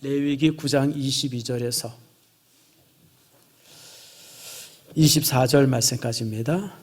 레위기 9장 22절에서 24절 말씀까지입니다.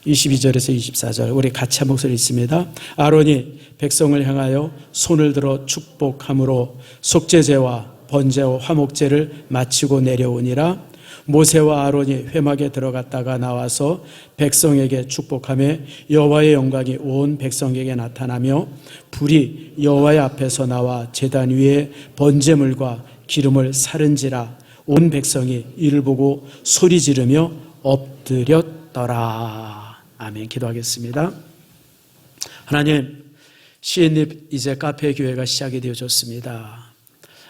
22절에서 24절 우리 같이 한 목소리 있습니다. 아론이 백성을 향하여 손을 들어 축복함으로 속죄제와 번제와 화목제를 마치고 내려오니라. 모세와 아론이 회막에 들어갔다가 나와서 백성에게 축복하며 여호와의 영광이 온 백성에게 나타나며 불이 여호와의 앞에서 나와 제단 위에 번제물과 기름을 사른지라. 온 백성이 이를 보고 소리 지르며 엎드렸더라. 아멘. 기도하겠습니다. 하나님, 시엔립 이제 카페 교회가 시작이 되어졌습니다.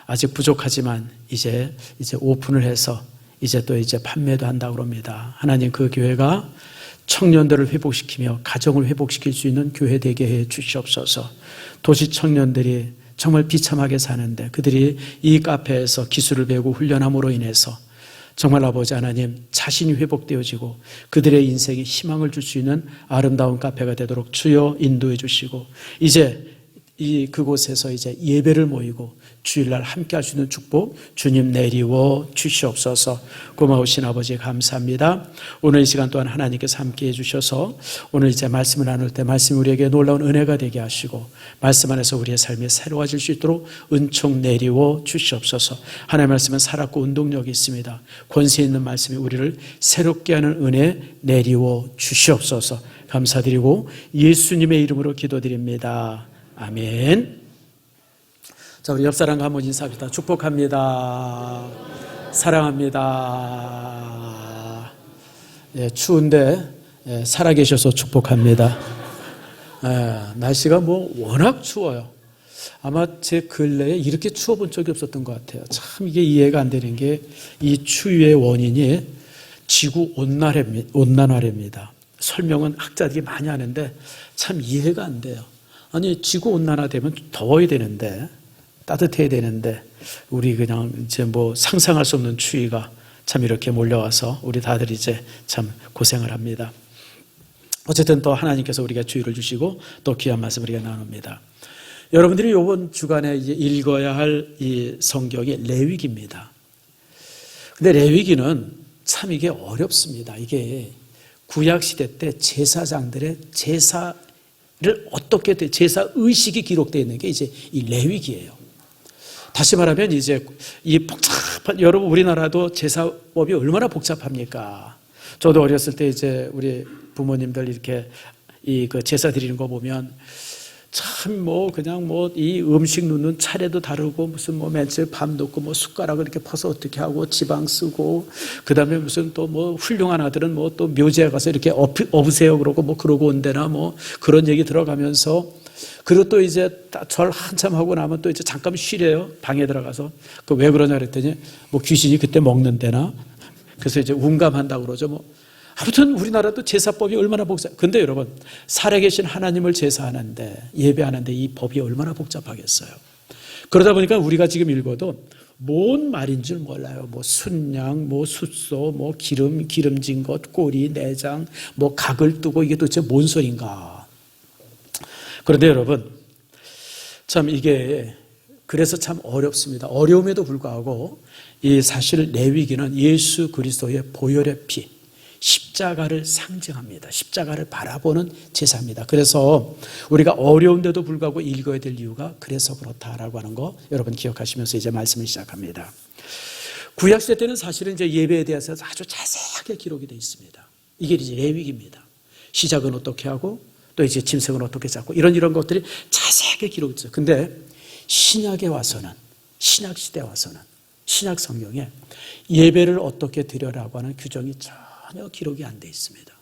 아직 부족하지만 이제 오픈을 해서 이제 판매도 한다고 합니다. 하나님, 그 교회가 청년들을 회복시키며 가정을 회복시킬 수 있는 교회 되게 해 주시옵소서. 도시 청년들이 정말 비참하게 사는데 그들이 이 카페에서 기술을 배우고 훈련함으로 인해서 정말 아버지 하나님 자신이 회복되어지고 그들의 인생에 희망을 줄 수 있는 아름다운 카페가 되도록 주여 인도해 주시고, 이제 그곳에서 이제 예배를 모이고 주일날 함께 할 수 있는 축복 주님 내리워 주시옵소서. 고마우신 아버지 감사합니다. 오늘 이 시간 또한 하나님께서 함께 해주셔서 오늘 이제 말씀을 나눌 때 말씀이 우리에게 놀라운 은혜가 되게 하시고 말씀 안에서 우리의 삶이 새로워질 수 있도록 은총 내리워 주시옵소서. 하나님의 말씀은 살았고 운동력이 있습니다. 권세 있는 말씀이 우리를 새롭게 하는 은혜 내리워 주시옵소서. 감사드리고 예수님의 이름으로 기도드립니다. 아멘. 자, 우리 옆 사람과 한번 인사합시다. 축복합니다. 사랑합니다. 예, 추운데 살아계셔서 축복합니다. 날씨가 워낙 추워요. 아마 제 근래에 이렇게 추워본 적이 없었던 것 같아요. 참 이게 이해가 안 되는 게 이 추위의 원인이 지구 온난화랍니다. 설명은 학자들이 많이 하는데 참 이해가 안 돼요. 아니, 지구 온난화되면 더워야 되는데, 따뜻해야 되는데, 우리 그냥 이제 상상할 수 없는 추위가 참 이렇게 몰려와서 우리 다들 이제 참 고생을 합니다. 어쨌든 또 하나님께서 우리가 주의를 주시고 또 귀한 말씀 우리가 나눕니다. 여러분들이 이번 주간에 이제 읽어야 할 이 성경이 레위기입니다. 근데 레위기는 참 이게 어렵습니다. 이게 구약시대 때 제사장들의 제사 의식이 기록되어 있는 게 이제 이 레위기예요. 다시 말하면 이제 이 복잡한, 여러분 우리나라도 제사법이 얼마나 복잡합니까? 저도 어렸을 때 이제 우리 부모님들 이렇게 그 제사 드리는 거 보면 참 그냥 이 음식 넣는 차례도 다르고 무슨 맨처 밥 넣고 숟가락을 이렇게 퍼서 어떻게 하고 지방 쓰고 그다음에 무슨 또 훌륭한 아들은 또 묘지에 가서 이렇게 업으세요 그러고 그러고 온대나 그런 얘기 들어가면서, 그리고 또 이제 절 한참 하고 나면 또 이제 잠깐 쉬래요. 방에 들어가서. 왜 그러냐 그랬더니 귀신이 그때 먹는데나. 그래서 이제 운감한다고 그러죠. 아무튼 우리나라도 제사법이 얼마나 근데 여러분, 살아계신 하나님을 제사하는데, 예배하는데 이 법이 얼마나 복잡하겠어요. 그러다 보니까 우리가 지금 읽어도 뭔 말인 줄 몰라요. 순양, 숫소, 기름진 것, 꼬리, 내장, 각을 뜨고 이게 도대체 뭔 소린가. 그런데 여러분, 참 이게 그래서 참 어렵습니다. 어려움에도 불구하고 이 사실 레위기는 예수 그리스도의 보혈의 피, 십자가를 상징합니다. 십자가를 바라보는 제사입니다. 그래서 우리가 어려운데도 불구하고 읽어야 될 이유가 그래서 그렇다라고 하는 거 여러분 기억하시면서 이제 말씀을 시작합니다. 구약시대 때는 사실은 이제 예배에 대해서 아주 자세하게 기록이 되어 있습니다. 이게 이제 레위기입니다. 시작은 어떻게 하고 또 이제 짐승은 어떻게 잡고 이런 것들이 자세하게 기록이 있어요. 근데 신약에 와서는, 신약시대에 와서는, 신약 성경에 예배를 어떻게 드려라고 하는 규정이 전혀 기록이 안 돼 있습니다.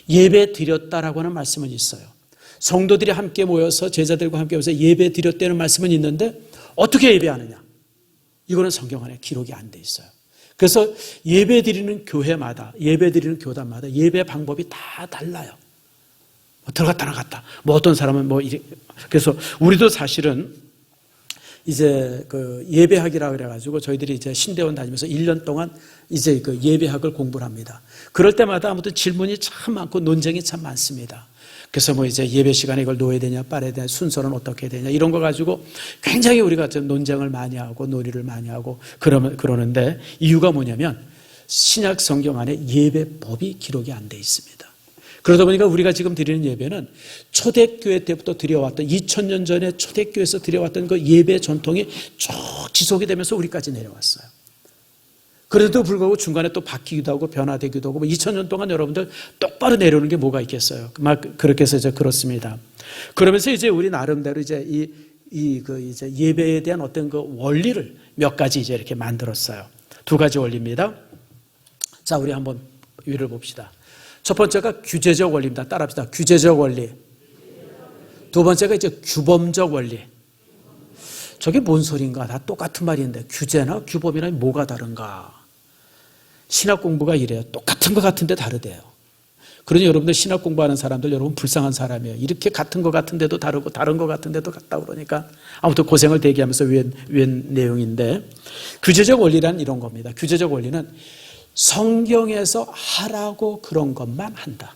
예배 드렸다라고 하는 말씀은 있어요. 성도들이 함께 모여서 제자들과 함께 모여서 예배 드렸다는 말씀은 있는데 어떻게 예배하느냐? 이거는 성경 안에 기록이 안 돼 있어요. 그래서 예배 드리는 교회마다, 예배 드리는 교단마다 예배 방법이 다 달라요. 들어갔다 나갔다. 어떤 사람은 그래서 우리도 사실은 이제 예배학이라고 그래가지고 저희들이 이제 신대원 다니면서 1년 동안 이제 예배학을 공부를 합니다. 그럴 때마다 아무튼 질문이 참 많고 논쟁이 참 많습니다. 그래서 뭐 이제 예배 시간에 이걸 놓아야 되냐, 빨아야 되냐, 순서는 어떻게 되냐, 이런 거 가지고 굉장히 우리가 좀 논쟁을 많이 하고 논의를 많이 하고 그러는데 이유가 뭐냐면 신약 성경 안에 예배법이 기록이 안 돼 있습니다. 그러다 보니까 우리가 지금 드리는 예배는 초대교회 때부터 드려왔던 2000년 전에 초대교회에서 드려왔던 그 예배 전통이 쭉 지속이 되면서 우리까지 내려왔어요. 그래도 불구하고 중간에 또 바뀌기도 하고 변화되기도 하고 2000년 동안 여러분들 똑바로 내려오는 게 뭐가 있겠어요. 막 그렇게 해서 이제 그렇습니다. 그러면서 이제 우리 나름대로 이제 이제 예배에 대한 어떤 그 원리를 몇 가지 이제 이렇게 만들었어요. 두 가지 원리입니다. 자, 우리 한번 위를 봅시다. 첫 번째가 규제적 원리입니다. 따라합시다. 규제적 원리. 두 번째가 이제 규범적 원리. 저게 뭔 소린가? 다 똑같은 말인데 규제나 규범이나 뭐가 다른가? 신학 공부가 이래요. 똑같은 것 같은데 다르대요. 그러니 여러분들 신학 공부하는 사람들 여러분 불쌍한 사람이에요. 이렇게 같은 것 같은데도 다르고 다른 것 같은데도 같다 그러니까 아무튼 고생을 되게 하면서 웬 내용인데 규제적 원리란 이런 겁니다. 규제적 원리는 성경에서 하라고 그런 것만 한다.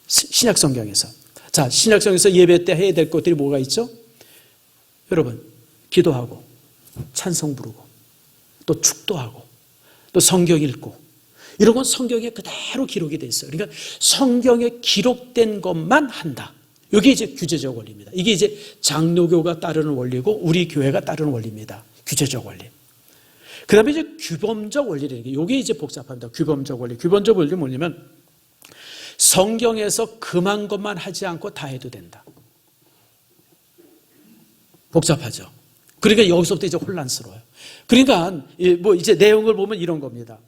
신약 성경에서. 자, 신약 성경에서 예배 때 해야 될 것들이 뭐가 있죠? 여러분, 기도하고 찬송 부르고 또 축도하고 또 성경 읽고 이런 건 성경에 그대로 기록이 돼 있어요. 그러니까 성경에 기록된 것만 한다. 이게 이제 규제적 원리입니다. 이게 이제 장로교가 따르는 원리고 우리 교회가 따르는 원리입니다. 규제적 원리. 그 다음에 이제 규범적 원리라는 게 이게 이제 복잡합니다. 규범적 원리. 규범적 원리는 뭐냐면 성경에서 금한 것만 하지 않고 다 해도 된다. 복잡하죠. 그러니까 여기서부터 이제 혼란스러워요. 그러니까 뭐 이제 내용을 보면 이런 겁니다.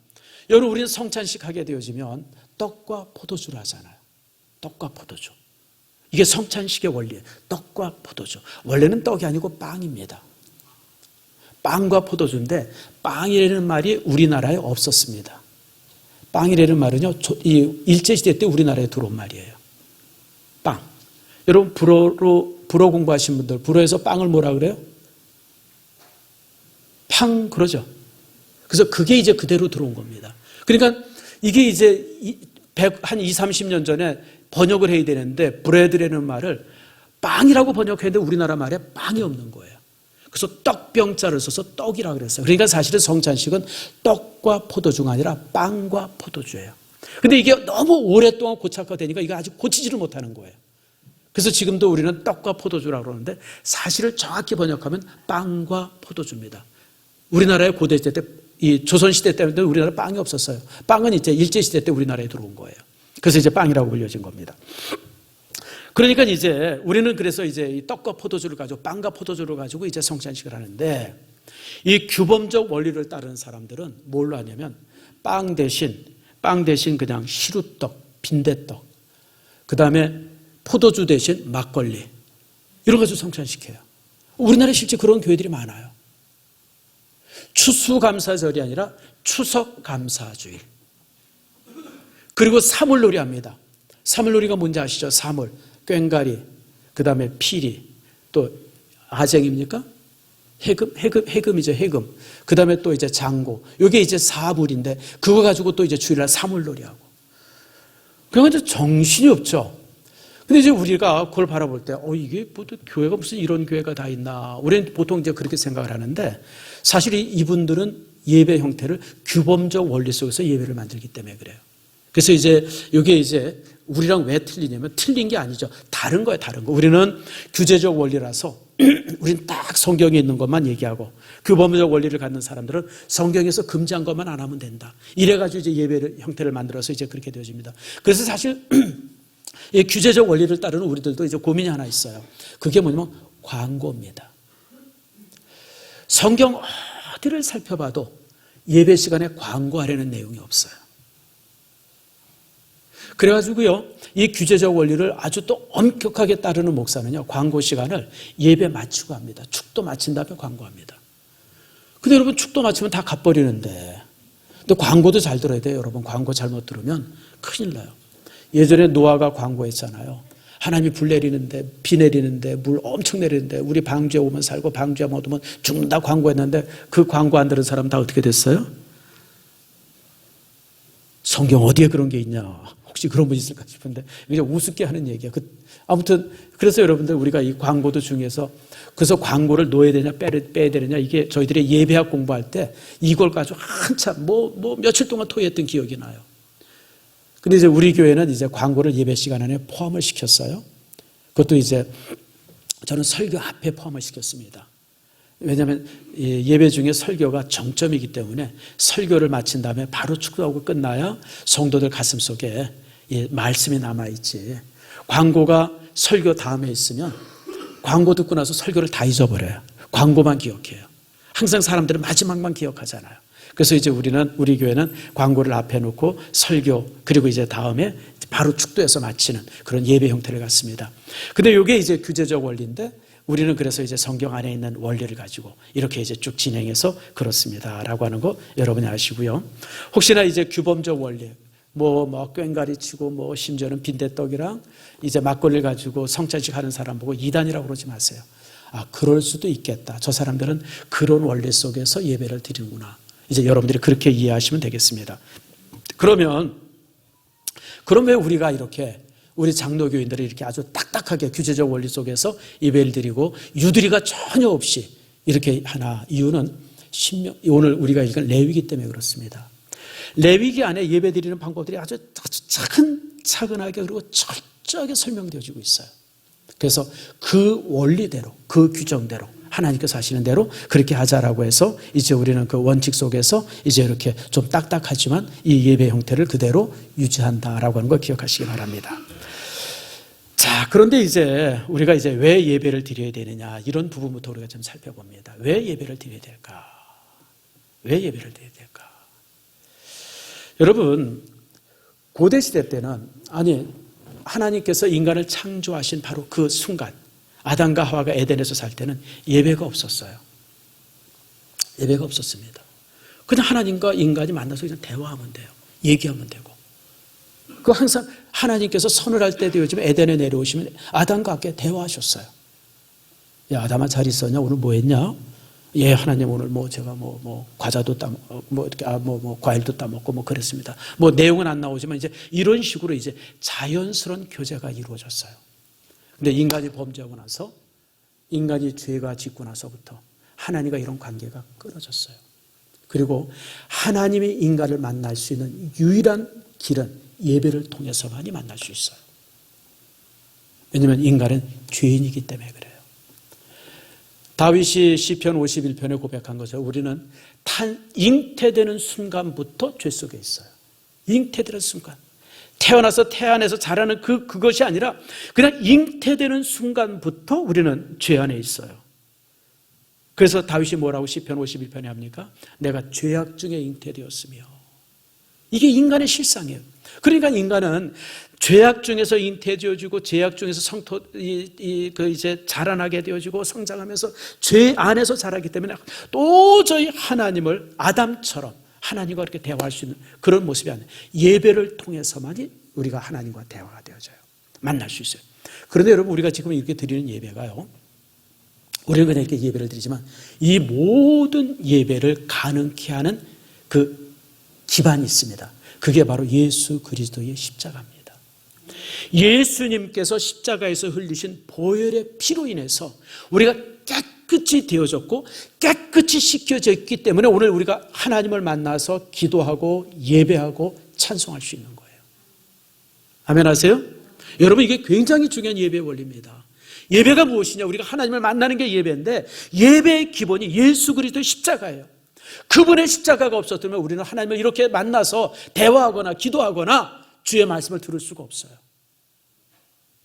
여러분 우리는 성찬식 하게 되어지면 떡과 포도주를 하잖아요. 떡과 포도주. 이게 성찬식의 원리예요. 떡과 포도주. 원래는 떡이 아니고 빵입니다. 빵과 포도주인데 빵이라는 말이 우리나라에 없었습니다. 빵이라는 말은요, 일제시대 때 우리나라에 들어온 말이에요. 빵. 여러분 불어 공부하신 분들, 불어에서 빵을 뭐라 그래요? 팡 그러죠. 그래서 그게 이제 그대로 들어온 겁니다. 그러니까 이게 이제 한 20, 30년 전에 번역을 해야 되는데 브레드라는 말을 빵이라고 번역했는데 우리나라 말에 빵이 없는 거예요. 그래서 떡병자를 써서 떡이라고 그랬어요. 그러니까 사실은 성찬식은 떡과 포도주가 아니라 빵과 포도주예요. 근데 이게 너무 오랫동안 고착화되니까 이거 아직 고치지를 못하는 거예요. 그래서 지금도 우리는 떡과 포도주라고 그러는데 사실을 정확히 번역하면 빵과 포도주입니다. 우리나라의 고대시대 때, 이 조선시대 때문에 우리나라에 빵이 없었어요. 빵은 이제 일제시대 때 우리나라에 들어온 거예요. 그래서 이제 빵이라고 불려진 겁니다. 그러니까 이제 우리는 그래서 이제 이 떡과 포도주를 가지고 빵과 포도주를 가지고 이제 성찬식을 하는데 이 규범적 원리를 따르는 사람들은 뭘로 하냐면 빵 대신 그냥 시루떡, 빈대떡, 그 다음에 포도주 대신 막걸리 이런 거 가지고 성찬식해요. 우리나라에 실제 그런 교회들이 많아요. 추수감사절이 아니라 추석감사주일. 그리고 사물놀이 합니다. 사물놀이가 뭔지 아시죠? 사물, 꽹가리, 그 다음에 피리, 또 아쟁입니까? 해금이죠, 해금. 그 다음에 또 이제 장고. 이게 이제 사물인데 그거 가지고 또 이제 주일날 사물놀이 하고. 그러면 이제 정신이 없죠. 근데 이제 우리가 그걸 바라볼 때, 이게 뭐 교회가 무슨 이런 교회가 다 있나. 우리는 보통 이제 그렇게 생각을 하는데 사실 이분들은 예배 형태를 규범적 원리 속에서 예배를 만들기 때문에 그래요. 그래서 이제 이게 이제 우리랑 왜 틀리냐면 틀린 게 아니죠. 다른 거예요, 다른 거. 우리는 규제적 원리라서 우리는 딱 성경에 있는 것만 얘기하고 규범적 원리를 갖는 사람들은 성경에서 금지한 것만 안 하면 된다. 이래가지고 이제 예배 형태를 만들어서 이제 그렇게 되어집니다. 그래서 사실 이 규제적 원리를 따르는 우리들도 이제 고민이 하나 있어요. 그게 뭐냐면 광고입니다. 성경 어디를 살펴봐도 예배 시간에 광고하려는 내용이 없어요. 그래가지고요, 이 규제적 원리를 아주 또 엄격하게 따르는 목사는요, 광고 시간을 예배 마치고 합니다. 축도 마친 다음에 광고합니다. 근데 여러분, 축도 마치면 다 갚버리는데, 근데 광고도 잘 들어야 돼요, 여러분. 광고 잘못 들으면 큰일 나요. 예전에 노아가 광고했잖아요. 하나님이 불 내리는데, 비 내리는데, 물 엄청 내리는데, 우리 방주에 오면 살고 방주에 못 오면 죽는다 광고했는데, 그 광고 안 들은 사람 다 어떻게 됐어요? 성경 어디에 그런 게 있냐? 혹시 그런 분 있을까 싶은데 그냥 우습게 하는 얘기야. 아무튼 그래서 여러분들 우리가 이 광고도 중에서 그래서 광고를 넣어야 되냐 빼야 되느냐 이게 저희들이 예배학 공부할 때 이걸 가지고 한참 뭐 며칠 동안 토의했던 기억이 나요. 근데 이제 우리 교회는 이제 광고를 예배 시간 안에 포함을 시켰어요. 그것도 이제 저는 설교 앞에 포함을 시켰습니다. 왜냐하면 예배 중에 설교가 정점이기 때문에 설교를 마친 다음에 바로 축도하고 끝나야 성도들 가슴 속에 말씀이 남아있지. 광고가 설교 다음에 있으면 광고 듣고 나서 설교를 다 잊어버려요. 광고만 기억해요. 항상 사람들은 마지막만 기억하잖아요. 그래서 이제 우리 교회는 광고를 앞에 놓고 설교 그리고 이제 다음에 바로 축도해서 마치는 그런 예배 형태를 갖습니다. 근데 이게 이제 규제적 원리인데 우리는 그래서 이제 성경 안에 있는 원리를 가지고 이렇게 이제 쭉 진행해서 그렇습니다라고 하는 거 여러분이 아시고요. 혹시나 이제 규범적 원리, 뭐 꽹가리 치고 심지어는 빈대떡이랑 이제 막걸리를 가지고 성찬식 하는 사람 보고 이단이라고 그러지 마세요. 아, 그럴 수도 있겠다. 저 사람들은 그런 원리 속에서 예배를 드리는구나. 이제 여러분들이 그렇게 이해하시면 되겠습니다. 그럼 왜 우리가 이렇게 우리 장로교인들이 이렇게 아주 딱딱하게 규제적 원리 속에서 예배를 드리고 유두리가 전혀 없이 이렇게 하나? 이유는 오늘 우리가 읽은 레위기 때문에 그렇습니다. 레위기 안에 예배 드리는 방법들이 아주 차근차근하게 그리고 철저하게 설명되어지고 있어요. 그래서 그 원리대로 그 규정대로 하나님께서 하시는 대로 그렇게 하자라고 해서 이제 우리는 그 원칙 속에서 이제 이렇게 좀 딱딱하지만 이 예배 형태를 그대로 유지한다라고 하는 걸 기억하시기 바랍니다. 자, 그런데 이제 우리가 이제 왜 예배를 드려야 되느냐 이런 부분부터 우리가 좀 살펴봅니다. 왜 예배를 드려야 될까? 왜 예배를 드려야 될까? 여러분, 고대 시대 때는 하나님께서 인간을 창조하신 바로 그 순간 아담과 하와가 에덴에서 살 때는 예배가 없었어요. 예배가 없었습니다. 그냥 하나님과 인간이 만나서 그냥 대화하면 돼요. 얘기하면 되고. 항상 하나님께서 선을 때 요즘 에덴에 내려오시면 아담과 함께 대화하셨어요. 야, 아담아 잘 있었냐? 오늘 뭐 했냐? 예, 하나님 오늘 제가 과자도 과일도 따먹고 그랬습니다. 내용은 안 나오지만 이제 이런 식으로 이제 자연스러운 교제가 이루어졌어요. 근데 인간이 범죄하고 나서 인간이 죄가 짓고 나서부터 하나님과 이런 관계가 끊어졌어요. 그리고 하나님이 인간을 만날 수 있는 유일한 길은 예배를 통해서만이 만날 수 있어요. 왜냐하면 인간은 죄인이기 때문에 그래요. 다윗이 시편 51편에 고백한 거죠. 우리는 잉태되는 순간부터 죄 속에 있어요. 잉태되는 순간. 태어나서 태 안에서 자라는 그것이 아니라 그냥 잉태되는 순간부터 우리는 죄 안에 있어요. 그래서 다윗이 뭐라고 시편 51편에 합니까? 내가 죄악 중에 잉태되었으며. 이게 인간의 실상이에요. 그러니까 인간은 죄악 중에서 잉태되어지고 죄악 중에서 이제 자라나게 되어지고 성장하면서 죄 안에서 자라기 때문에 도저히 하나님을 아담처럼 하나님과 이렇게 대화할 수 있는 그런 모습이 아니에요. 예배를 통해서만이 우리가 하나님과 대화가 되어져요. 만날 수 있어요. 그런데 여러분 우리가 지금 이렇게 드리는 예배가요. 우리는 그냥 이렇게 예배를 드리지만 이 모든 예배를 가능케 하는 그 기반이 있습니다. 그게 바로 예수 그리스도의 십자가입니다. 예수님께서 십자가에서 흘리신 보혈의 피로 인해서 우리가 깨끗이 되어졌고 깨끗이 씻겨졌기 때문에 오늘 우리가 하나님을 만나서 기도하고 예배하고 찬송할 수 있는 거예요. 아멘 하세요? 여러분 이게 굉장히 중요한 예배 원리입니다. 예배가 무엇이냐? 우리가 하나님을 만나는 게 예배인데 예배의 기본이 예수 그리스도의 십자가예요. 그분의 십자가가 없었다면 우리는 하나님을 이렇게 만나서 대화하거나 기도하거나 주의 말씀을 들을 수가 없어요.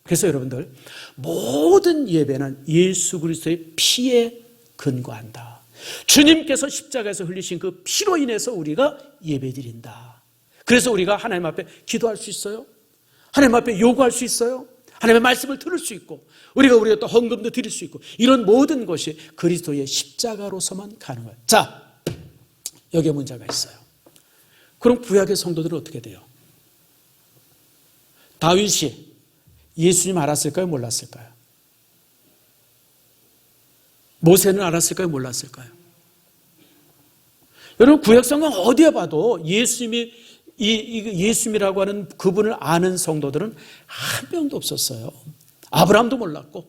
그래서 여러분들 모든 예배는 예수 그리스도의 피에 근거한다. 주님께서 십자가에서 흘리신 그 피로 인해서 우리가 예배드린다. 그래서 우리가 하나님 앞에 기도할 수 있어요. 하나님 앞에 요구할 수 있어요. 하나님의 말씀을 들을 수 있고 우리가 또 헌금도 드릴 수 있고 이런 모든 것이 그리스도의 십자가로서만 가능해요. 자, 여기에 문제가 있어요. 그럼 구약의 성도들은 어떻게 돼요? 다윗이 예수님 알았을까요? 몰랐을까요? 모세는 알았을까요? 몰랐을까요? 여러분 구약 성경 어디에 봐도 예수님이 예수님이라고 하는 그분을 아는 성도들은 한 명도 없었어요. 아브라함도 몰랐고,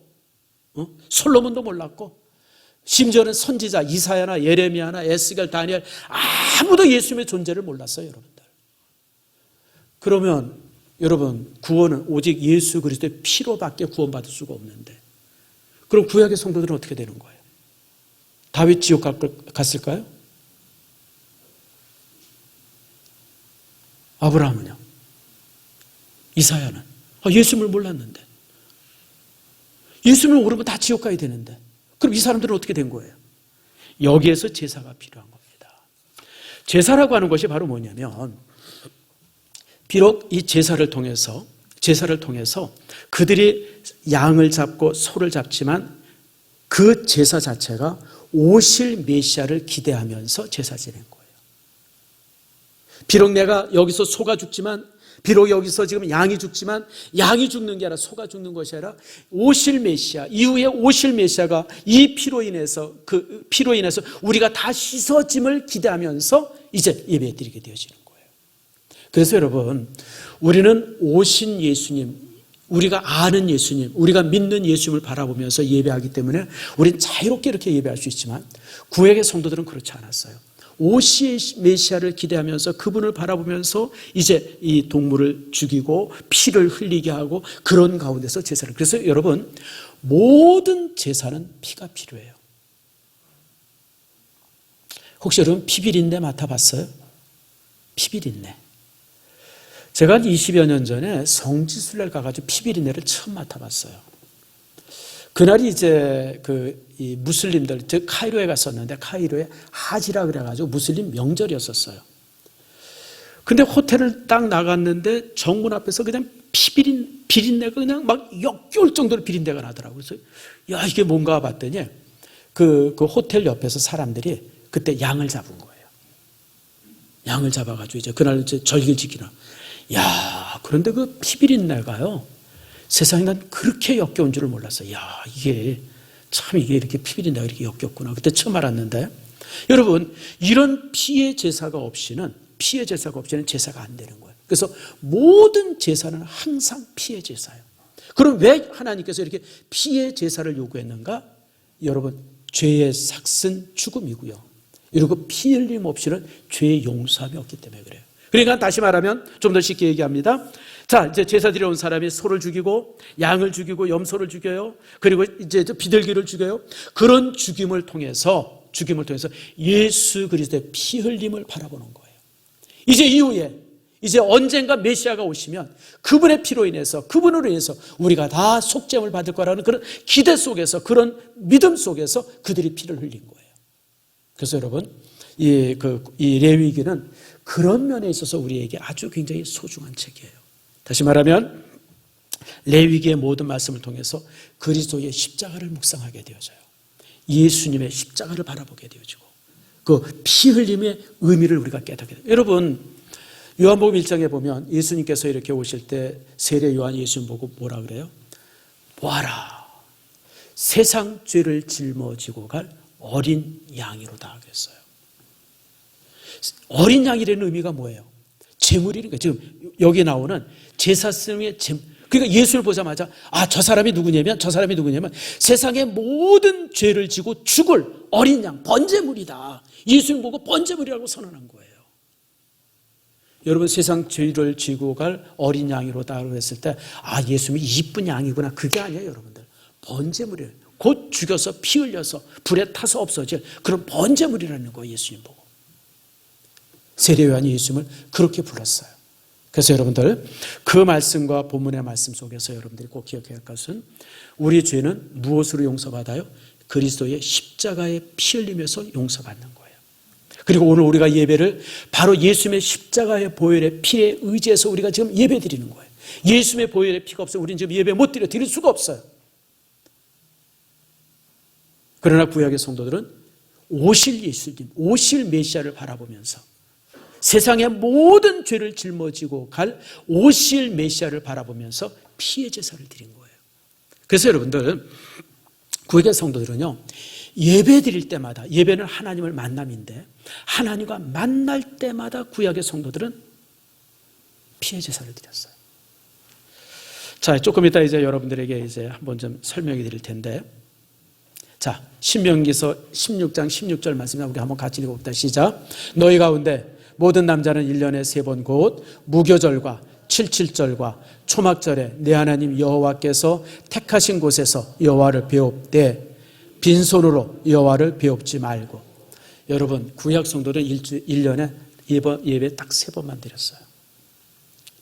솔로몬도 몰랐고, 심지어는 선지자 이사야나 예레미야나 에스겔, 다니엘 아무도 예수님의 존재를 몰랐어요, 여러분들. 그러면 여러분, 구원은 오직 예수 그리스도의 피로밖에 구원받을 수가 없는데, 그럼 구약의 성도들은 어떻게 되는 거예요? 다윗 지옥 갔을까요? 아브라함은요? 이사야는? 예수님을 몰랐는데, 예수님을 모르면 다 지옥 가야 되는데, 그럼 이 사람들은 어떻게 된 거예요? 여기에서 제사가 필요한 겁니다. 제사라고 하는 것이 바로 뭐냐면, 비록 이 제사를 통해서 그들이 양을 잡고 소를 잡지만 그 제사 자체가 오실 메시아를 기대하면서 제사 지낸 거예요. 비록 내가 여기서 소가 죽지만, 비록 여기서 지금 양이 죽지만, 양이 죽는 게 아니라 소가 죽는 것이 아니라 오실 메시아, 이후에 오실 메시아가 이 피로 인해서, 그 피로 인해서 우리가 다 씻어짐을 기대하면서 이제 예배 드리게 되어지는 거예요. 그래서 여러분, 우리는 오신 예수님, 우리가 아는 예수님, 우리가 믿는 예수님을 바라보면서 예배하기 때문에 우리는 자유롭게 이렇게 예배할 수 있지만, 구약의 성도들은 그렇지 않았어요. 오실 메시아를 기대하면서 그분을 바라보면서 이제 이 동물을 죽이고 피를 흘리게 하고, 그런 가운데서 제사를. 그래서 여러분, 모든 제사는 피가 필요해요. 혹시 여러분 피비린내 맡아봤어요? 피비린내. 제가 한 20여 년 전에 성지순례를 가가지고 피비린내를 처음 맡아봤어요. 그날이 이제 이 무슬림들, 즉 카이로에 갔었는데, 카이로에 하지라 그래가지고 무슬림 명절이었었어요. 근데 호텔을 딱 나갔는데 정문 앞에서 그냥 비린내가 그냥 막 역겨울 정도로 비린내가 나더라고요. 그래서 야, 이게 뭔가 봤더니 그 호텔 옆에서 사람들이 그때 양을 잡은 거예요. 양을 잡아가지고 이제 그날 이제 절기를 지키나. 야, 그런데 그 피비린내가요, 세상에 난 그렇게 역겨운 줄을 몰랐어요. 야, 이게 이렇게 피비린내가 이렇게 역겹구나. 그때 처음 알았는데, 여러분, 이런 피의 제사가 없이는 제사가 안 되는 거예요. 그래서 모든 제사는 항상 피의 제사예요. 그럼 왜 하나님께서 이렇게 피의 제사를 요구했는가? 여러분, 죄의 삭은 죽음이고요. 그리고 피 흘림 없이는 죄의 용서함이 없기 때문에 그래요. 그러니까 다시 말하면 좀 더 쉽게 얘기합니다. 자, 이제 제사 드려 온 사람이 소를 죽이고 양을 죽이고 염소를 죽여요. 그리고 이제 비둘기를 죽여요. 그런 죽임을 통해서 예수 그리스도의 피 흘림을 바라보는 거예요. 이제 이후에 이제 언젠가 메시아가 오시면 그분의 피로 인해서, 그분으로 인해서 우리가 다 속죄함을 받을 거라는 그런 기대 속에서, 그런 믿음 속에서 그들이 피를 흘린 거예요. 그래서 여러분, 이 레위기는 그런 면에 있어서 우리에게 아주 굉장히 소중한 책이에요. 다시 말하면 레위기의 모든 말씀을 통해서 그리스도의 십자가를 묵상하게 되어져요. 예수님의 십자가를 바라보게 되어지고, 그 피 흘림의 의미를 우리가 깨닫게 돼요. 여러분, 요한복음 1장에 보면 예수님께서 이렇게 오실 때 세례 요한이 예수님 보고 뭐라 그래요? 보아라, 세상 죄를 짊어지고 갈 어린 양이로다 하겠어요. 어린 양이라는 의미가 뭐예요? 제물이니까. 지금 여기 나오는 제사성의 제물. 그러니까 예수를 보자마자 저 사람이 누구냐면 세상의 모든 죄를 지고 죽을 어린 양, 번제물이다. 예수를 보고 번제물이라고 선언한 거예요. 여러분, 세상 죄를 지고 갈 어린 양이로다 했을 때 예수님이 이쁜 양이구나. 그게 아니에요, 여러분들. 번제물이에요. 곧 죽여서 피 흘려서 불에 타서 없어질 그런 번제물이라는 거예요, 예수님 보고. 세례 요한이 예수님을 그렇게 불렀어요. 그래서 여러분들, 그 말씀과 본문의 말씀 속에서 여러분들이 꼭 기억해야 할 것은, 우리 죄는 무엇으로 용서받아요? 그리스도의 십자가의 피 흘리면서 용서받는 거예요. 그리고 오늘 우리가 예배를 바로 예수님의 십자가의 보혈의 피에 의지해서 우리가 지금 예배 드리는 거예요. 예수님의 보혈의 피가 없어요. 우리는 지금 예배 못 드릴 수가 없어요. 그러나 구약의 성도들은 오실 예수님, 오실 메시아를 바라보면서, 세상의 모든 죄를 짊어지고 갈 오실 메시아를 바라보면서 피의 제사를 드린 거예요. 그래서 여러분들, 구약의 성도들은요, 예배 드릴 때마다, 예배는 하나님을 만남인데, 하나님과 만날 때마다 구약의 성도들은 피해 제사를 드렸어요. 자, 조금 이따 이제 여러분들에게 이제 한번 좀 설명해 드릴 텐데, 자, 신명기서 16장 16절 말씀 우리 한번 같이 읽어봅시다. 시작. 너희 가운데 모든 남자는 1년에 3번 곧 무교절과 칠칠절과 초막절에 내 하나님 여호와께서 택하신 곳에서 여호와를 배웁되 빈손으로 여호와를 배웁지 말고. 여러분, 구약 성도는 1년에 예배 딱 3번만 드렸어요.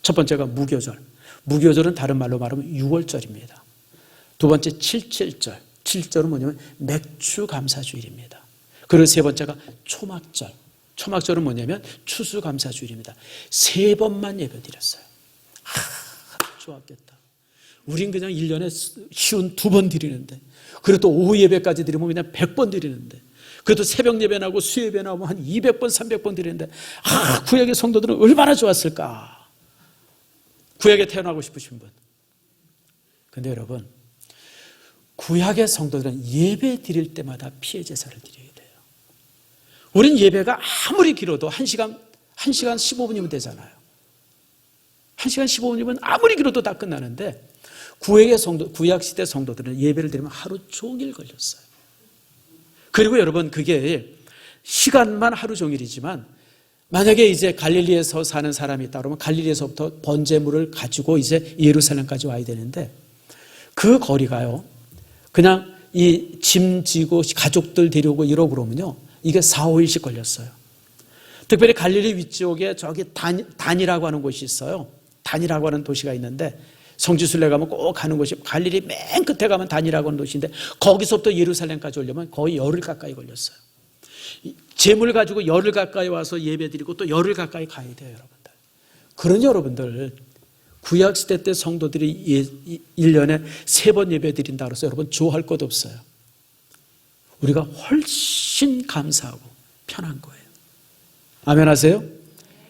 첫 번째가 무교절. 무교절은 다른 말로 말하면 6월절입니다. 두 번째 칠칠절. 칠절은 뭐냐면 맥주 감사주일입니다. 그리고 세 번째가 초막절. 초막절은 뭐냐면 추수감사주일입니다. 3번만 예배 드렸어요. 좋았겠다. 우린 그냥 1년에 쉬운 2번 드리는데, 그리고 또 오후 예배까지 드리면 그냥 100번 드리는데, 그래도 새벽 예배 나오고 수예배 나오면 한 200번, 300번 드리는데, 구약의 성도들은 얼마나 좋았을까. 구약에 태어나고 싶으신 분. 근데 여러분, 구약의 성도들은 예배 드릴 때마다 피해 제사를 드려야 돼요. 우린 예배가 아무리 길어도 1시간 15분이면 되잖아요. 1시간 15분이면 아무리 길어도 다 끝나는데, 구약시대 성도들은 예배를 드리면 하루 종일 걸렸어요. 그리고 여러분, 그게 시간만 하루 종일이지만, 만약에 이제 갈릴리에서 사는 사람이 있다 그러면 갈릴리에서부터 번제물을 가지고 이제 예루살렘까지 와야 되는데, 그 거리가요, 그냥 이 짐 지고 가족들 데려오고 이러고 그러면요, 이게 4, 5일씩 걸렸어요. 특별히 갈릴리 위쪽에 저기 단이라고 하는 곳이 있어요. 단이라고 하는 도시가 있는데, 성지순례 가면 꼭 가는 곳이, 갈릴리 맨 끝에 가면 단이라고 하는 도시인데, 거기서부터 예루살렘까지 오려면 거의 열흘 가까이 걸렸어요. 재물 가지고 열흘 가까이 와서 예배드리고 또 열흘 가까이 가야 돼요, 여러분들. 그런 여러분들, 구약시대 때 성도들이 1년에 3번 예배드린다 그래서 여러분 좋아할 것 없어요. 우리가 훨씬 감사하고 편한 거예요. 아멘 하세요?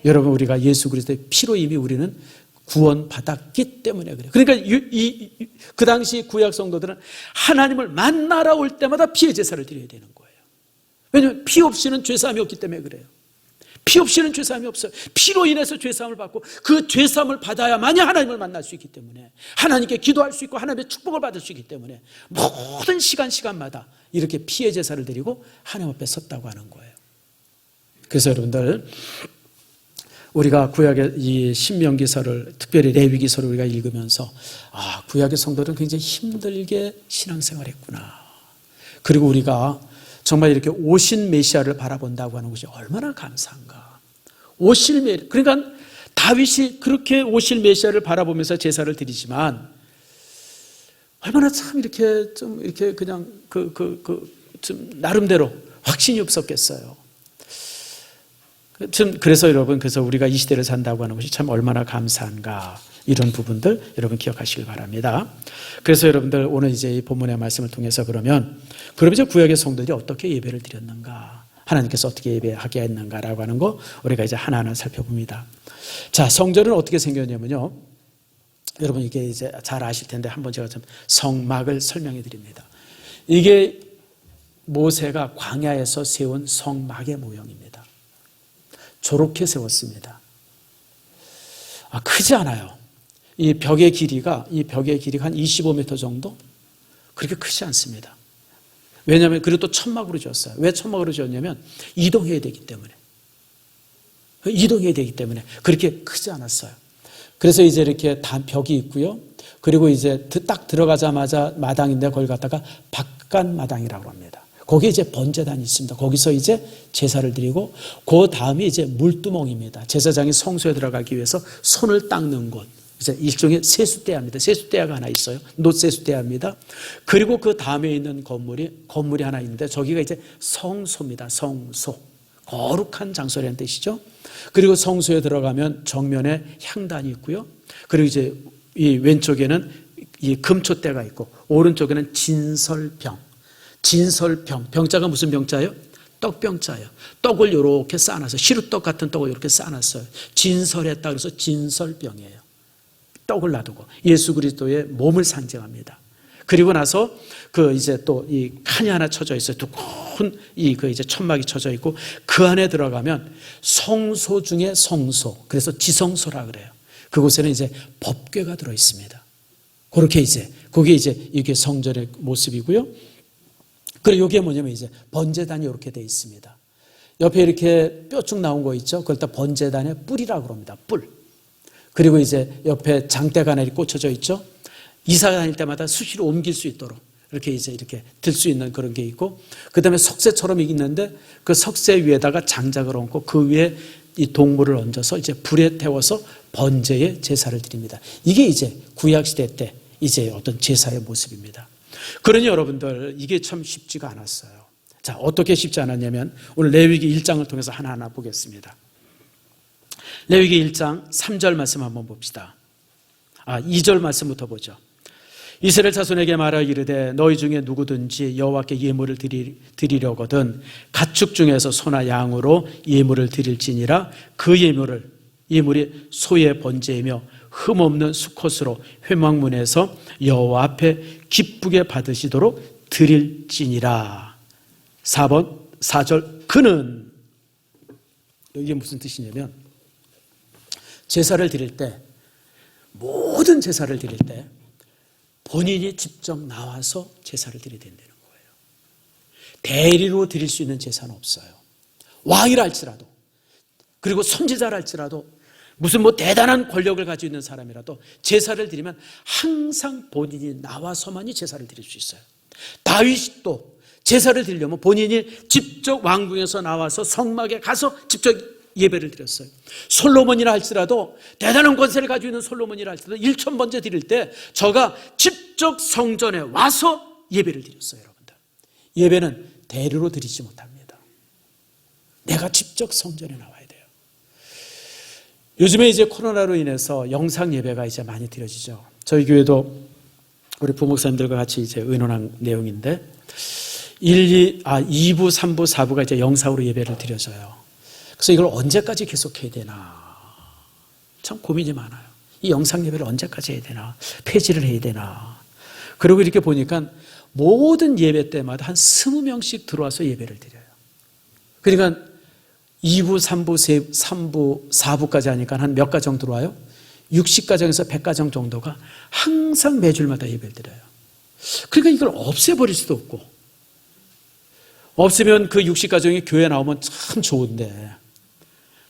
여러분, 우리가 예수 그리스도의 피로 이미 우리는 구원받았기 때문에 그래요. 그러니까 그 당시 구약 성도들은 하나님을 만나러 올 때마다 피해 제사를 드려야 되는 거예요. 왜냐하면 피 없이는 죄사함이 없기 때문에 그래요. 피 없이는 죄사함이 없어요. 피로 인해서 죄사함을 받고 그 죄사함을 받아야만이 하나님을 만날 수 있기 때문에, 하나님께 기도할 수 있고 하나님의 축복을 받을 수 있기 때문에 모든 시간마다 이렇게 피해 제사를 드리고 하나님 앞에 섰다고 하는 거예요. 그래서 여러분들, 우리가 구약의 이 신명기서를, 특별히 레위기서를 우리가 읽으면서, 구약의 성도들은 굉장히 힘들게 신앙생활했구나. 그리고 우리가 정말 이렇게 오신 메시아를 바라본다고 하는 것이 얼마나 감사한가. 그러니까 다윗이 그렇게 오실 메시아를 바라보면서 제사를 드리지만, 얼마나 참 이렇게 좀 이렇게 그냥 좀 나름대로 확신이 없었겠어요. 그래서 여러분, 그래서 우리가 이 시대를 산다고 하는 것이 참 얼마나 감사한가, 이런 부분들 여러분 기억하시길 바랍니다. 그래서 여러분들, 오늘 이제 이 본문의 말씀을 통해서 그러면 이제 구약의 성도들이 어떻게 예배를 드렸는가, 하나님께서 어떻게 예배하게 했는가라고 하는 거 우리가 이제 하나하나 살펴봅니다. 자, 성전은 어떻게 생겼냐면요, 여러분 이게 이제 잘 아실 텐데 한번 제가 좀 성막을 설명해 드립니다. 이게 모세가 광야에서 세운 성막의 모형입니다. 저렇게 세웠습니다. 크지 않아요. 이 벽의 길이가 한 25m 정도? 그렇게 크지 않습니다. 왜냐하면, 그리고 또 천막으로 지었어요. 왜 천막으로 지었냐면 이동해야 되기 때문에. 그렇게 크지 않았어요. 그래서 이제 이렇게 벽이 있고요. 그리고 이제 딱 들어가자마자 마당인데, 거기 갔다가 바깥마당이라고 합니다. 거기에 이제 번제단이 있습니다. 거기서 이제 제사를 드리고, 그 다음이 이제 물두멍입니다. 제사장이 성소에 들어가기 위해서 손을 닦는 곳. 이제 일종의 세숫대야입니다. 세숫대야가 하나 있어요. 놋세숫대야입니다. 그리고 그 다음에 있는 건물이 하나 있는데, 저기가 이제 성소입니다. 성소. 거룩한 장소라는 뜻이죠. 그리고 성소에 들어가면 정면에 향단이 있고요. 그리고 이제 이 왼쪽에는 이 금초대가 있고, 오른쪽에는 진설병. 병자가 무슨 병자예요? 떡병자예요. 떡을 이렇게 쌓아놨어요. 시루떡 같은 떡을 이렇게 쌓아놨어요. 진설했다 그래서 진설병이에요. 떡을 놔두고 예수 그리스도의 몸을 상징합니다. 그리고 나서 이제 또 이 칸이 하나 쳐져 있어요. 두꺼운 이제 천막이 쳐져 있고, 그 안에 들어가면 성소 중에 성소, 그래서 지성소라 그래요. 그곳에는 이제 법궤가 들어 있습니다. 그렇게 이제 거기에 이제 이게 성전의 모습이고요. 그리고 이게 뭐냐면 이제 번제단이 이렇게 돼 있습니다. 옆에 이렇게 뾰쭉 나온 거 있죠? 그걸 다 번제단의 뿔이라고 그럽니다. 뿔. 그리고 이제 옆에 장대가 하나 꽂혀져 있죠? 이사 다닐 때마다 수시로 옮길 수 있도록 이렇게 이제 이렇게 들 수 있는 그런 게 있고, 그 다음에 석쇠처럼 있는데 그 석쇠 위에다가 장작을 얹고 그 위에 이 동물을 얹어서 이제 불에 태워서 번제의 제사를 드립니다. 이게 이제 구약시대 때 이제 어떤 제사의 모습입니다. 그러니 여러분들 이게 참 쉽지가 않았어요. 자, 어떻게 쉽지 않았냐면 오늘 레위기 1장을 통해서 하나하나 보겠습니다. 레위기 1장 3절 말씀 한번 봅시다. 2절 말씀부터 보죠. 이스라엘 자손에게 말하 이르되 너희 중에 누구든지 여호와께 예물을 드리려거든 가축 중에서 소나 양으로 예물을 드릴지니라. 그 예물이 소의 번제이며 흠없는 수컷으로 회막문에서 여호와 앞에 기쁘게 받으시도록 드릴지니라. 4절 그는, 이게 무슨 뜻이냐면 제사를 드릴 때, 모든 제사를 드릴 때 본인이 직접 나와서 제사를 드려야 된다는 거예요. 대리로 드릴 수 있는 제사는 없어요. 왕이라 할지라도, 그리고 선지자라 할지라도, 무슨 대단한 권력을 가지고 있는 사람이라도 제사를 드리면 항상 본인이 나와서만이 제사를 드릴 수 있어요. 다윗도 제사를 드리려면 본인이 직접 왕궁에서 나와서 성막에 가서 직접 예배를 드렸어요. 솔로몬이라 할지라도, 대단한 권세를 가지고 있는 솔로몬이라 할지라도 1000번째 드릴 때 저가 직접 성전에 와서 예배를 드렸어요. 여러분들, 예배는 대리로 드리지 못합니다. 내가 직접 성전에 나와야 돼요. 요즘에 이제 코로나로 인해서 영상 예배가 이제 많이 드려지죠. 저희 교회도 우리 부목사님들과 같이 이제 의논한 내용인데 2부, 3부, 4부가 이제 영상으로 예배를 드려져요. 그래서 이걸 언제까지 계속해야 되나 참 고민이 많아요. 이 영상 예배를 언제까지 해야 되나, 폐지를 해야 되나. 그리고 이렇게 보니까 모든 예배 때마다 한 20명씩 들어와서 예배를 드려요. 그러니까 2부, 3부, 4부까지 하니까 한 몇 가정 들어와요? 60가정에서 100가정 정도가 항상 매주일마다 예배를 드려요. 그러니까 이걸 없애버릴 수도 없고, 없으면 그 60가정이 교회 나오면 참 좋은데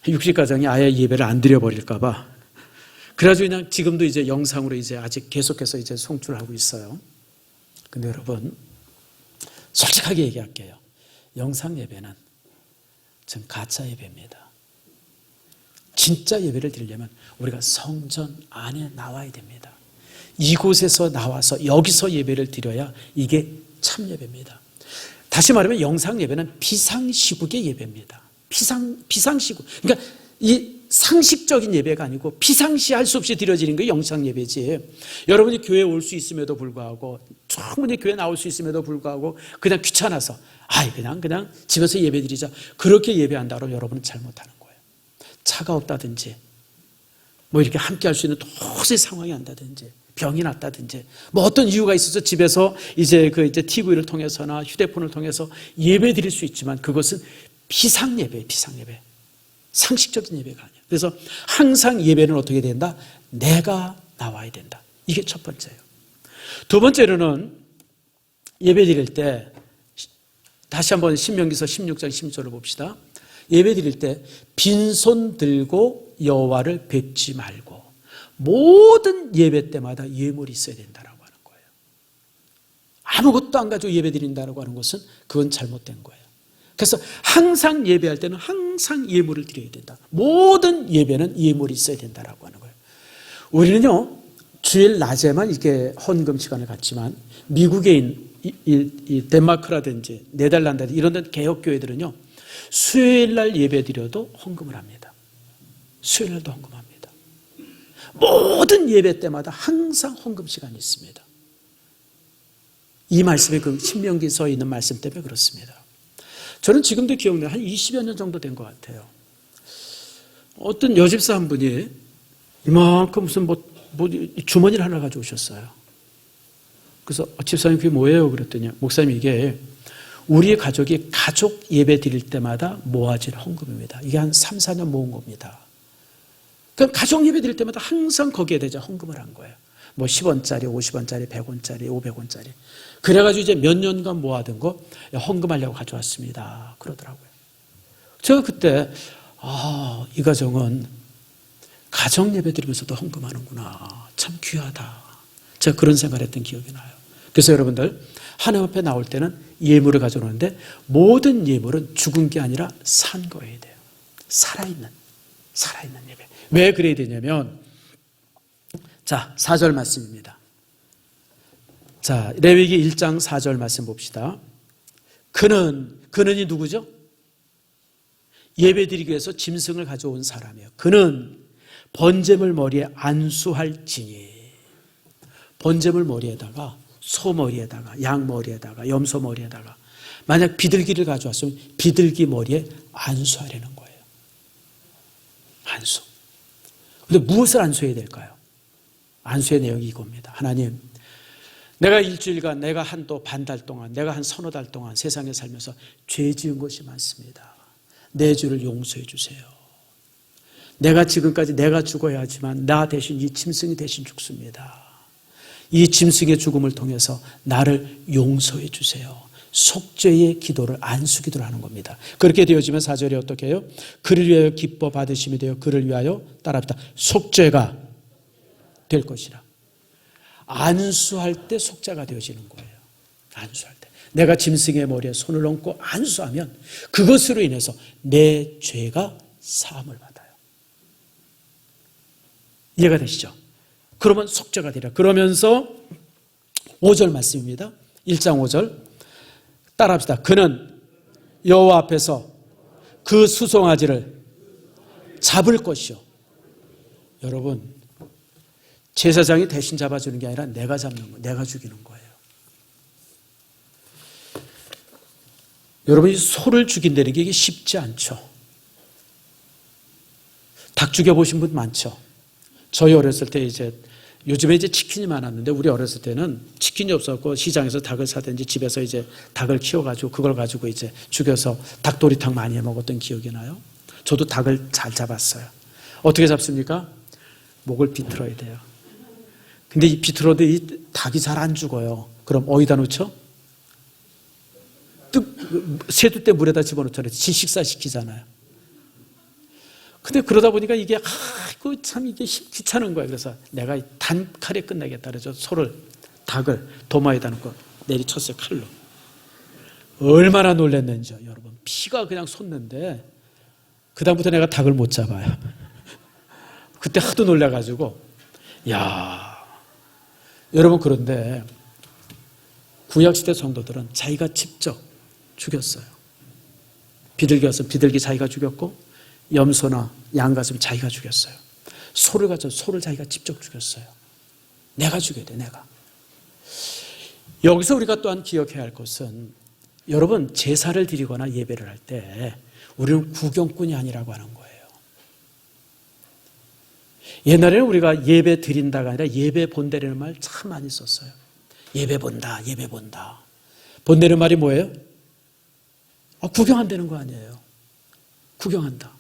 60가정이 아예 예배를 안 드려버릴까봐 그래가지고 그냥 지금도 이제 영상으로 이제 아직 계속해서 이제 송출하고 있어요. 근데 여러분, 솔직하게 얘기할게요. 영상 예배는 전 가짜 예배입니다. 진짜 예배를 드리려면 우리가 성전 안에 나와야 됩니다. 이곳에서 나와서 여기서 예배를 드려야 이게 참 예배입니다. 다시 말하면 영상 예배는 비상시국의 예배입니다. 비상시국. 그러니까 이 상식적인 예배가 아니고 비상시 할 수 없이 드려지는 게 영상 예배지. 여러분이 교회에 올 수 있음에도 불구하고, 충분히 교회 나올 수 있음에도 불구하고 그냥 귀찮아서 그냥 집에서 예배 드리자, 그렇게 예배한다고 여러분은 잘못하는 거예요. 차가 없다든지 이렇게 함께 할 수 있는 도저히 상황이 안 된다든지, 병이 났다든지, 어떤 이유가 있어서 집에서 이제 TV를 통해서나 휴대폰을 통해서 예배 드릴 수 있지만 그것은 비상예배예요. 비상예배. 상식적인 예배가 아니에요. 그래서 항상 예배는 어떻게 된다? 내가 나와야 된다. 이게 첫 번째예요. 두 번째로는 예배 드릴 때, 다시 한번 신명기서 16장 16절을 봅시다. 예배 드릴 때 빈손 들고 여호와를 뵙지 말고 모든 예배 때마다 예물이 있어야 된다라고 하는 거예요. 아무것도 안 가지고 예배 드린다라고 하는 것은 그건 잘못된 거예요. 그래서 항상 예배할 때는 항상 예물을 드려야 된다. 모든 예배는 예물이 있어야 된다라고 하는 거예요. 우리는요, 주일 낮에만 이렇게 헌금 시간을 갖지만 미국에 있는 이 덴마크라든지 네덜란드 이런 데 개혁교회들은요, 수요일 날 예배 드려도 헌금을 합니다. 수요일 날도 헌금합니다. 모든 예배 때마다 항상 헌금 시간이 있습니다. 이 말씀이 그 신명기서에 있는 말씀 때문에 그렇습니다. 저는 지금도 기억나요. 한 20여 년 정도 된 것 같아요. 어떤 여집사 한 분이 이만큼 무슨 주머니를 하나 가져오셨어요. 그래서 집사님 그게 뭐예요? 그랬더니 목사님 이게 우리 가족이 가족 예배 드릴 때마다 모아질 헌금입니다. 이게 한 3, 4년 모은 겁니다. 그럼 가정 예배 드릴 때마다 항상 거기에 대해서 헌금을 한 거예요. 뭐 10원짜리, 50원짜리, 100원짜리, 500원짜리. 그래가지고 이제 몇 년간 모아둔 거 헌금하려고 가져왔습니다. 그러더라고요. 제가 그때 이 가정은 가정 예배 드리면서도 헌금하는구나. 참 귀하다. 제가 그런 생각을 했던 기억이 나요. 그래서 여러분들 하나님 앞에 나올 때는 예물을 가져오는데 모든 예물은 죽은 게 아니라 산 거여야 돼요. 살아있는 예배. 왜 그래야 되냐면 자, 4절 말씀입니다. 자, 레위기 1장 4절 말씀 봅시다. 그는이 누구죠? 예배드리기 위해서 짐승을 가져온 사람이에요. 그는 번제물 머리에 안수할지니. 번제물 머리에다가 소 머리에다가 양 머리에다가 염소 머리에다가 만약 비둘기를 가져왔으면 비둘기 머리에 안수하려는 거예요. 안수. 근데 무엇을 안수해야 될까요? 안수의 내용이 이겁니다. 하나님, 내가 일주일간, 내가 또 반달 동안, 내가 한 서너 달 동안 세상에 살면서 죄 지은 것이 많습니다. 내 죄를 용서해 주세요. 내가 지금까지 내가 죽어야 하지만 나 대신 이 짐승이 대신 죽습니다. 이 짐승의 죽음을 통해서 나를 용서해 주세요. 속죄의 기도를 안수기도를 하는 겁니다. 그렇게 되어지면 4절이 어떻게 해요? 그를 위하여 기뻐 받으심이 되어 그를 위하여 따라합니다. 속죄가 될 것이라. 안수할 때 속죄가 되어지는 거예요. 안수할 때. 내가 짐승의 머리에 손을 얹고 안수하면 그것으로 인해서 내 죄가 사함을 받아요. 이해가 되시죠? 그러면 속죄가 되리라. 그러면서 5절 말씀입니다. 1장 5절 따라합시다. 그는 여호와 앞에서 그 수송아지를 잡을 것이요. 여러분, 제사장이 대신 잡아주는 게 아니라 내가 잡는 거예요. 내가 죽이는 거예요. 여러분, 이 소를 죽인다는 게 이게 쉽지 않죠. 닭 죽여보신 분 많죠. 저희 어렸을 때 요즘에 이제 치킨이 많았는데 우리 어렸을 때는 치킨이 없었고 시장에서 닭을 사든지 집에서 이제 닭을 키워가지고 그걸 가지고 이제 죽여서 닭도리탕 많이 해 먹었던 기억이 나요. 저도 닭을 잘 잡았어요. 어떻게 잡습니까? 목을 비틀어야 돼요. 근데 이 비틀어도 이 닭이 잘 안 죽어요. 그럼 어디다 놓죠? 세두대 물에다 집어넣잖아요. 식사시키잖아요. 근데 그러다 보니까 이게 참 이게 귀찮은 거예요. 그래서 내가 단칼에 끝내겠다 그래서 닭을 도마에다 놓고 내리쳤어요. 칼로. 얼마나 놀랐는지요. 여러분, 피가 그냥 솟는데 그다음부터 내가 닭을 못 잡아요. 그때 하도 놀라가지고 여러분, 그런데 구약시대 성도들은 자기가 직접 죽였어요. 비둘기 왔으면 비둘기 자기가 죽였고 염소나 양 갔으면 자기가 죽였어요. 소를 자기가 직접 죽였어요. 내가 죽여야 돼, 내가. 여기서 우리가 또한 기억해야 할 것은 여러분, 제사를 드리거나 예배를 할 때 우리는 구경꾼이 아니라고 하는 거예요. 옛날에는 우리가 예배 드린다가 아니라 예배 본다라는 말 참 많이 썼어요. 예배 본다, 예배 본다. 본다는 말이 뭐예요? 구경한다는 거 아니에요. 구경한다.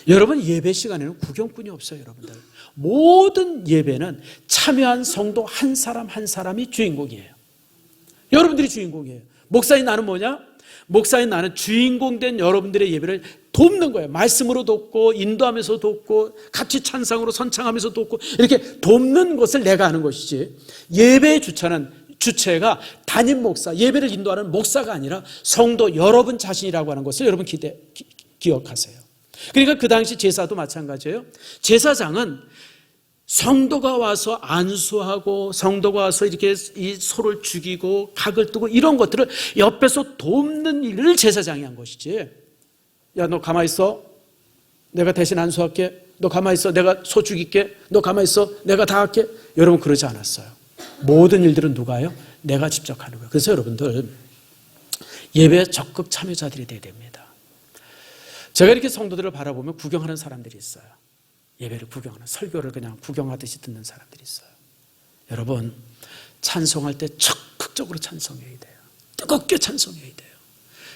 여러분, 예배 시간에는 구경꾼이 없어요, 여러분들. 모든 예배는 참여한 성도 한 사람 한 사람이 주인공이에요. 여러분들이 주인공이에요. 목사인 나는 뭐냐? 목사인 나는 주인공 된 여러분들의 예배를 돕는 거예요. 말씀으로 돕고 인도하면서 돕고 같이 찬상으로 선창하면서 돕고 이렇게 돕는 것을 내가 하는 것이지, 예배의 주체가 담임 목사, 예배를 인도하는 목사가 아니라 성도 여러분 자신이라고 하는 것을 여러분 기억하세요. 그러니까 그 당시 제사도 마찬가지예요. 제사장은 성도가 와서 안수하고 성도가 와서 이렇게 이 소를 죽이고 각을 뜨고 이런 것들을 옆에서 돕는 일을 제사장이 한 것이지, 야, 너 가만히 있어, 내가 대신 안수할게, 너 가만히 있어, 내가 소 죽일게, 너 가만히 있어, 내가 다 할게. 여러분, 그러지 않았어요. 모든 일들은 누가 해요? 내가 직접 하는 거예요. 그래서 여러분들 예배에 적극 참여자들이 돼야 됩니다. 제가 이렇게 성도들을 바라보면 구경하는 사람들이 있어요. 예배를 구경하는, 설교를 그냥 구경하듯이 듣는 사람들이 있어요. 여러분, 찬송할 때 적극적으로 찬송해야 돼요. 뜨겁게 찬송해야 돼요.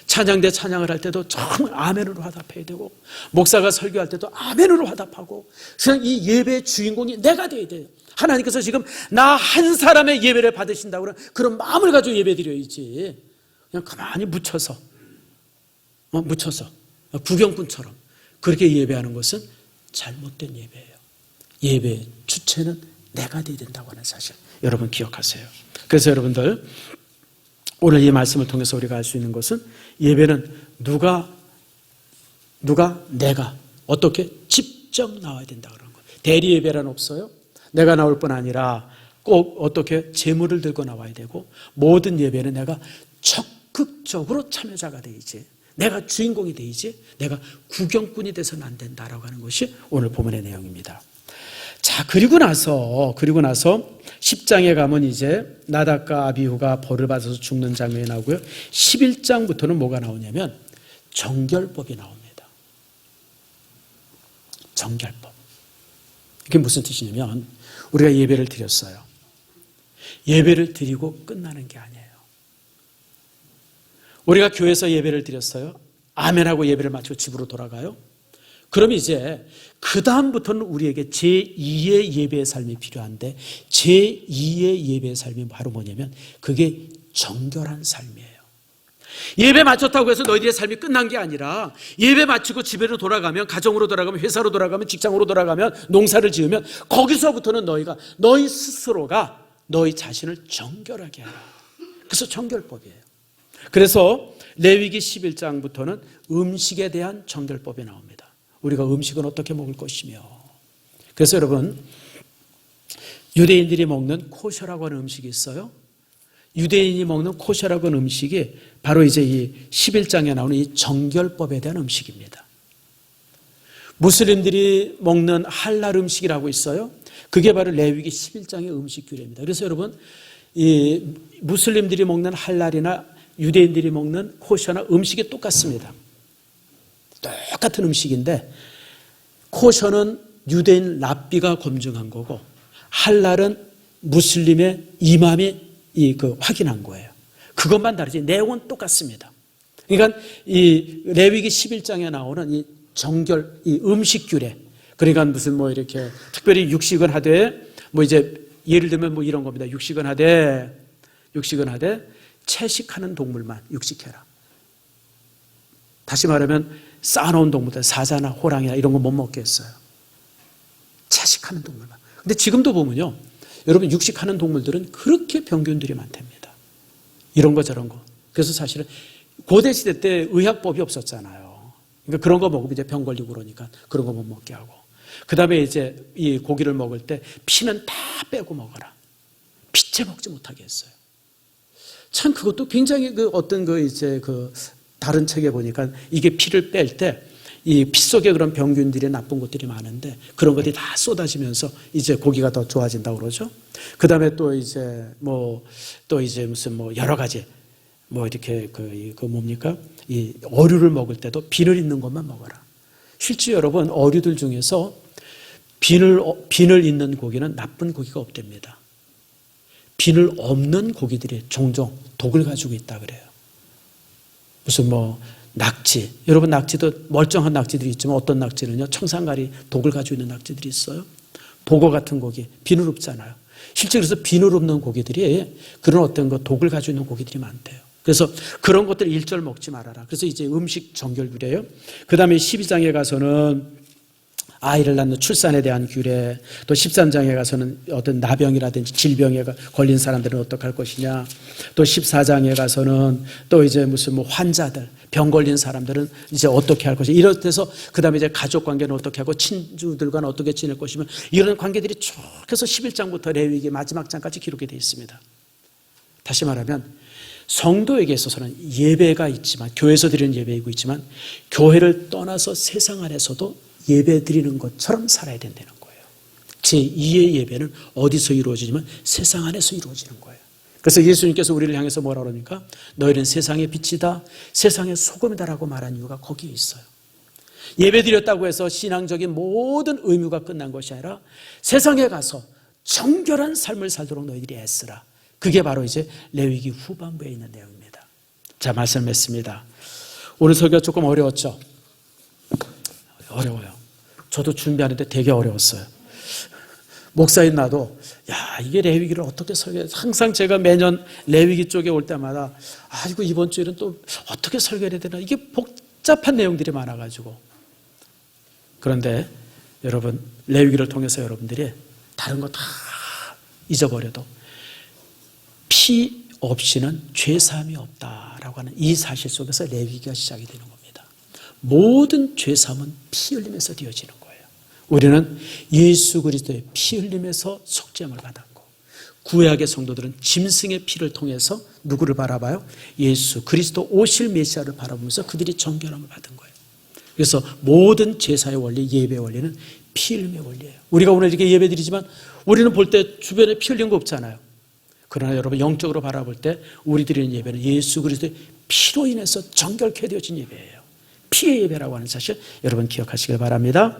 찬양대 찬양을 할 때도 정말 아멘으로 화답해야 되고, 목사가 설교할 때도 아멘으로 화답하고, 그냥 이 예배의 주인공이 내가 돼야 돼요. 하나님께서 지금 나 한 사람의 예배를 받으신다고 그런 마음을 가지고 예배 드려야지, 그냥 가만히 묻혀서 구경꾼처럼 그렇게 예배하는 것은 잘못된 예배예요. 예배의 주체는 내가 돼야 된다고 하는 사실, 여러분 기억하세요. 그래서 여러분들, 오늘 이 말씀을 통해서 우리가 알 수 있는 것은, 예배는 내가 어떻게 직접 나와야 된다 그러는 거예요. 대리 예배란 없어요. 내가 나올 뿐 아니라 꼭 어떻게 제물을 들고 나와야 되고, 모든 예배는 내가 적극적으로 참여자가 되야지, 내가 주인공이 되야지, 내가 구경꾼이 돼서는 안 된다라고 하는 것이 오늘 본문의 내용입니다. 자, 그리고 나서 10장에 가면 이제 나답과 아비후가 벌을 받아서 죽는 장면이 나오고요. 11장부터는 뭐가 나오냐면 정결법이 나옵니다. 정결법. 이게 무슨 뜻이냐면, 우리가 예배를 드렸어요. 예배를 드리고 끝나는 게 아니에요. 우리가 교회에서 예배를 드렸어요. 아멘하고 예배를 마치고 집으로 돌아가요. 그럼 이제 그 다음부터는 우리에게 제2의 예배의 삶이 필요한데, 제2의 예배의 삶이 바로 뭐냐면 그게 정결한 삶이에요. 예배 마쳤다고 해서 너희들의 삶이 끝난 게 아니라, 예배 마치고 집으로 돌아가면, 가정으로 돌아가면, 회사로 돌아가면, 직장으로 돌아가면, 농사를 지으면 거기서부터는 너희 스스로가 너희 자신을 정결하게 하라. 그래서 정결법이에요. 그래서 레위기 11장부터는 음식에 대한 정결법이 나옵니다. 우리가 음식은 어떻게 먹을 것이며. 그래서 여러분, 유대인들이 먹는 코셔라고 하는 음식이 있어요. 유대인이 먹는 코셔라고 하는 음식이 바로 이제 이 11장에 나오는 이 정결법에 대한 음식입니다. 무슬림들이 먹는 할랄 음식이라고 있어요. 그게 바로 레위기 11장의 음식 규례입니다. 그래서 여러분, 이 무슬림들이 먹는 할랄이나 유대인들이 먹는 코셔나 음식이 똑같습니다. 똑같은 음식인데, 코셔는 유대인 랍비가 검증한 거고, 할랄은 무슬림의 이맘이 확인한 거예요. 그것만 다르지 내용은 똑같습니다. 그러니까 이 레위기 11장에 나오는 이 정결, 이 음식 규례, 그러니까 무슨 이렇게 특별히 육식은 하되, 이제 예를 들면 이런 겁니다. 육식은 하되 채식하는 동물만 육식해라. 다시 말하면 쌓아놓은 동물들, 사자나 호랑이나 이런 거 못 먹게 했어요. 채식하는 동물만. 근데 지금도 보면요, 여러분, 육식하는 동물들은 그렇게 병균들이 많답니다. 이런 거 저런 거. 그래서 사실은 고대 시대 때 의학법이 없었잖아요. 그러니까 그런 거 먹으면 이제 병 걸리고 그러니까 그런 거 못 먹게 하고. 그 다음에 이제 이 고기를 먹을 때 피는 다 빼고 먹어라. 피채 먹지 못하게 했어요. 참 그것도 굉장히 다른 책에 보니까 이게 피를 뺄 때 이 피 속에 그런 병균들이, 나쁜 것들이 많은데 그런 것들이 다 쏟아지면서 이제 고기가 더 좋아진다고 그러죠. 그 다음에 또 이제 무슨 여러 가지 이렇게 이 어류를 먹을 때도 비늘 있는 것만 먹어라. 실제 여러분, 어류들 중에서 비늘 있는 고기는 나쁜 고기가 없답니다. 비늘 없는 고기들이 종종 독을 가지고 있다 그래요. 무슨 낙지, 여러분, 낙지도 멀쩡한 낙지들이 있지만 어떤 낙지는요, 청산가리 독을 가지고 있는 낙지들이 있어요. 보고 같은 고기 비늘 없잖아요. 실제 그래서 비늘 없는 고기들이 그런 어떤 독을 가지고 있는 고기들이 많대요. 그래서 그런 것들 일절 먹지 말아라. 그래서 이제 음식 정결 규례예요. 그 다음에 12장에 가서는 아이를 낳는 출산에 대한 규례, 또 13장에 가서는 어떤 나병이라든지 질병에 걸린 사람들은 어떻게 할 것이냐, 또 14장에 가서는 또 이제 무슨 환자들, 병 걸린 사람들은 이제 어떻게 할 것이냐, 이럴 때서 그 다음에 이제 가족 관계는 어떻게 하고 친주들과는 어떻게 지낼 것이며, 이런 관계들이 쭉 해서 11장부터 레위기 마지막 장까지 기록이 되어 있습니다. 다시 말하면 성도에게 있어서는 예배가 있지만, 교회에서 드리는 예배이고 있지만, 교회를 떠나서 세상 안에서도 예배 드리는 것처럼 살아야 된다는 거예요. 제2의 예배는 어디서 이루어지냐면 세상 안에서 이루어지는 거예요. 그래서 예수님께서 우리를 향해서 뭐라 그러니까, 너희는 세상의 빛이다, 세상의 소금이다라고 말한 이유가 거기에 있어요. 예배 드렸다고 해서 신앙적인 모든 의무가 끝난 것이 아니라 세상에 가서 정결한 삶을 살도록 너희들이 애쓰라. 그게 바로 이제 레위기 후반부에 있는 내용입니다. 자, 말씀을 맺습니다. 오늘 설교가 조금 어려웠죠? 어려워요. 저도 준비하는데 되게 어려웠어요. 목사인 나도 이게 레위기를 어떻게 설교해. 항상 제가 매년 레위기 쪽에 올 때마다 이거 이번 주에는 또 어떻게 설교해야 되나. 이게 복잡한 내용들이 많아가지고. 그런데 여러분, 레위기를 통해서 여러분들이 다른 거 다 잊어버려도 피 없이는 죄사함이 없다라고 하는 이 사실 속에서 레위기가 시작이 되는 겁니다. 모든 죄사함은 피 흘림에서 되어지는 거예요. 우리는 예수 그리스도의 피 흘림에서 속죄함을 받았고, 구약의 성도들은 짐승의 피를 통해서 누구를 바라봐요? 예수 그리스도 오실 메시아를 바라보면서 그들이 정결함을 받은 거예요. 그래서 모든 제사의 원리, 예배의 원리는 피 흘림의 원리예요. 우리가 오늘 이렇게 예배 드리지만 우리는 볼 때 주변에 피 흘린 거 없잖아요. 그러나 여러분, 영적으로 바라볼 때 우리 드리는 예배는 예수 그리스도의 피로 인해서 정결케 되어진 예배예요. 피의 예배라고 하는 사실 여러분 기억하시길 바랍니다.